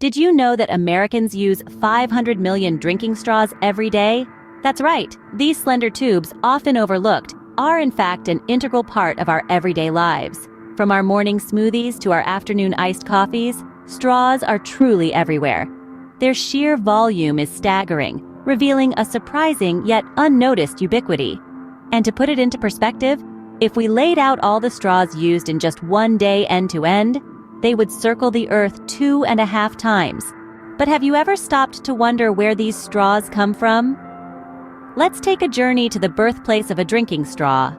Did you know that Americans use 500 million drinking straws every day? That's right, these slender tubes, often overlooked, are in fact an integral part of our everyday lives. From our morning smoothies to our afternoon iced coffees, straws are truly everywhere. Their sheer volume is staggering, revealing a surprising yet unnoticed ubiquity. And to put it into perspective, if we laid out all the straws used in just one day end to end, they would circle the Earth 2.5 times. But have you ever stopped to wonder where these straws come from? Let's take a journey to the birthplace of a drinking straw.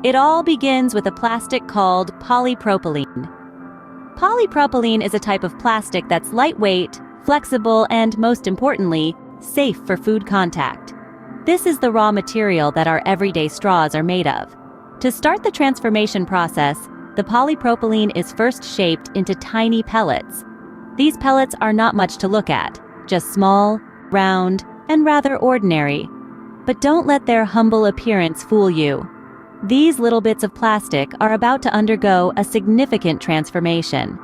It all begins with a plastic called polypropylene. Polypropylene is a type of plastic that's lightweight, flexible, and most importantly, safe for food contact. This is the raw material that our everyday straws are made of. To start the transformation process, the polypropylene is first shaped into tiny pellets. These pellets are not much to look at, just small, round, and rather ordinary. But don't let their humble appearance fool you. These little bits of plastic are about to undergo a significant transformation.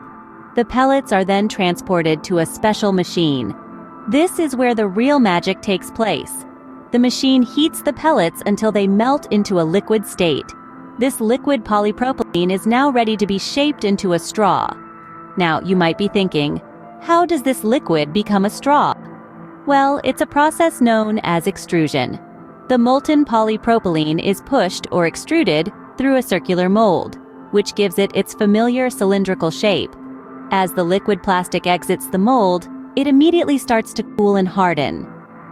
The pellets are then transported to a special machine. This is where the real magic takes place. The machine heats the pellets until they melt into a liquid state. This liquid polypropylene is now ready to be shaped into a straw. Now, you might be thinking, how does this liquid become a straw? Well, it's a process known as extrusion. The molten polypropylene is pushed or extruded through a circular mold, which gives it its familiar cylindrical shape. As the liquid plastic exits the mold, it immediately starts to cool and harden.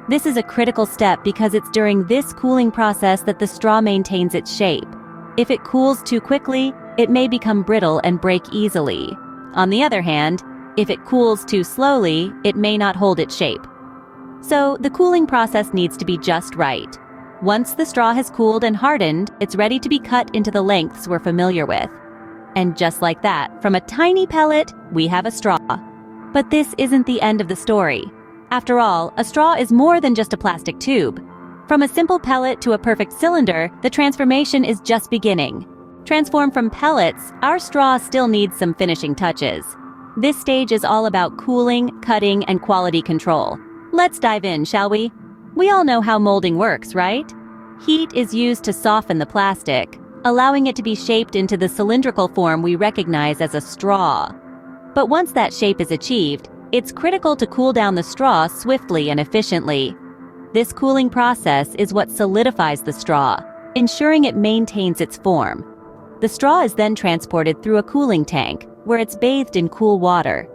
This is a critical step because it's during this cooling process that the straw maintains its shape. If it cools too quickly, it may become brittle and break easily. On the other hand, if it cools too slowly, it may not hold its shape. So the cooling process needs to be just right. Once the straw has cooled and hardened, it's ready to be cut into the lengths we're familiar with. And just like that, from a tiny pellet, we have a straw. But this isn't the end of the story. After all, a straw is more than just a plastic tube. From a simple pellet to a perfect cylinder, the transformation is just beginning. Transformed from pellets, our straw still needs some finishing touches. This stage is all about cooling, cutting, and quality control. Let's dive in, shall we? We all know how molding works, right? Heat is used to soften the plastic, allowing it to be shaped into the cylindrical form we recognize as a straw. But once that shape is achieved, it's critical to cool down the straw swiftly and efficiently. This cooling process is what solidifies the straw, ensuring it maintains its form. The straw is then transported through a cooling tank, where it's bathed in cool water.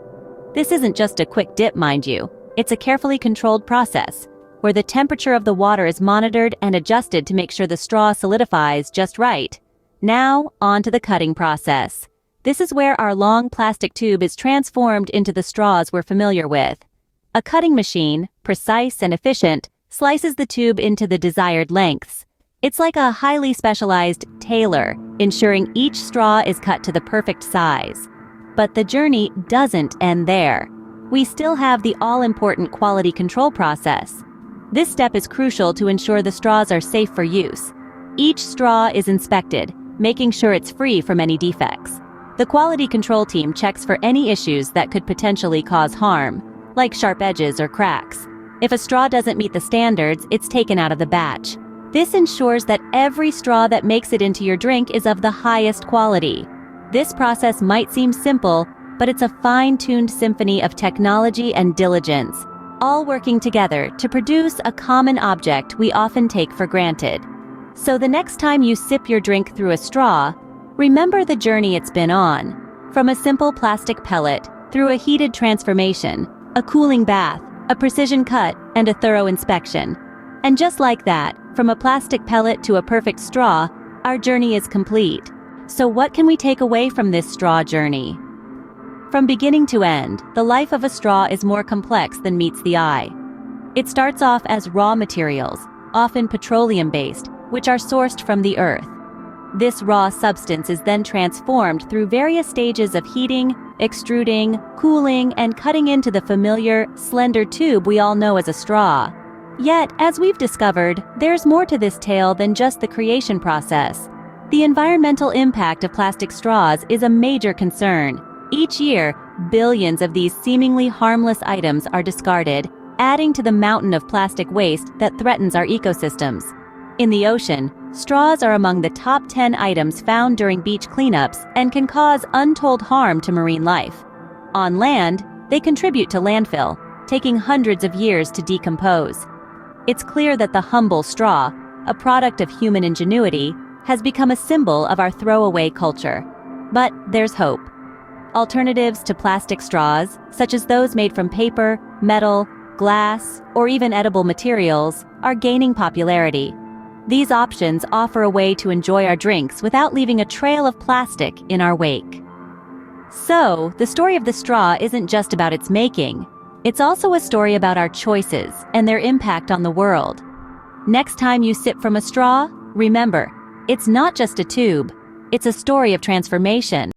This isn't just a quick dip, mind you. It's a carefully controlled process, where the temperature of the water is monitored and adjusted to make sure the straw solidifies just right. Now, on to the cutting process. This is where our long plastic tube is transformed into the straws we're familiar with. A cutting machine, precise and efficient, slices the tube into the desired lengths. It's like a highly specialized tailor, ensuring each straw is cut to the perfect size. But the journey doesn't end there. We still have the all-important quality control process. This step is crucial to ensure the straws are safe for use. Each straw is inspected, making sure it's free from any defects. The quality control team checks for any issues that could potentially cause harm, like sharp edges or cracks. If a straw doesn't meet the standards, it's taken out of the batch. This ensures that every straw that makes it into your drink is of the highest quality. This process might seem simple, but it's a fine-tuned symphony of technology and diligence, all working together to produce a common object we often take for granted. So the next time you sip your drink through a straw, remember the journey it's been on. From a simple plastic pellet, through a heated transformation, a cooling bath, a precision cut, and a thorough inspection. And just like that, from a plastic pellet to a perfect straw, our journey is complete. So what can we take away from this straw journey? From beginning to end, the life of a straw is more complex than meets the eye. It starts off as raw materials, often petroleum-based, which are sourced from the earth. This raw substance is then transformed through various stages of heating, extruding, cooling, and cutting into the familiar, slender tube we all know as a straw. Yet, as we've discovered, there's more to this tale than just the creation process. The environmental impact of plastic straws is a major concern. Each year, Billions of these seemingly harmless items are discarded, adding to the mountain of plastic waste that threatens our ecosystems. In the ocean, straws are among the top 10 items found during beach cleanups and can cause untold harm to marine life. On land, they contribute to landfill, taking hundreds of years to decompose. It's clear that the humble straw, a product of human ingenuity, has become a symbol of our throwaway culture. But there's hope. Alternatives to plastic straws, such as those made from paper, metal, glass, or even edible materials, are gaining popularity. These options offer a way to enjoy our drinks without leaving a trail of plastic in our wake. So, the story of the straw isn't just about its making. It's also a story about our choices and their impact on the world. Next time you sip from a straw, remember, it's not just a tube. It's a story of transformation.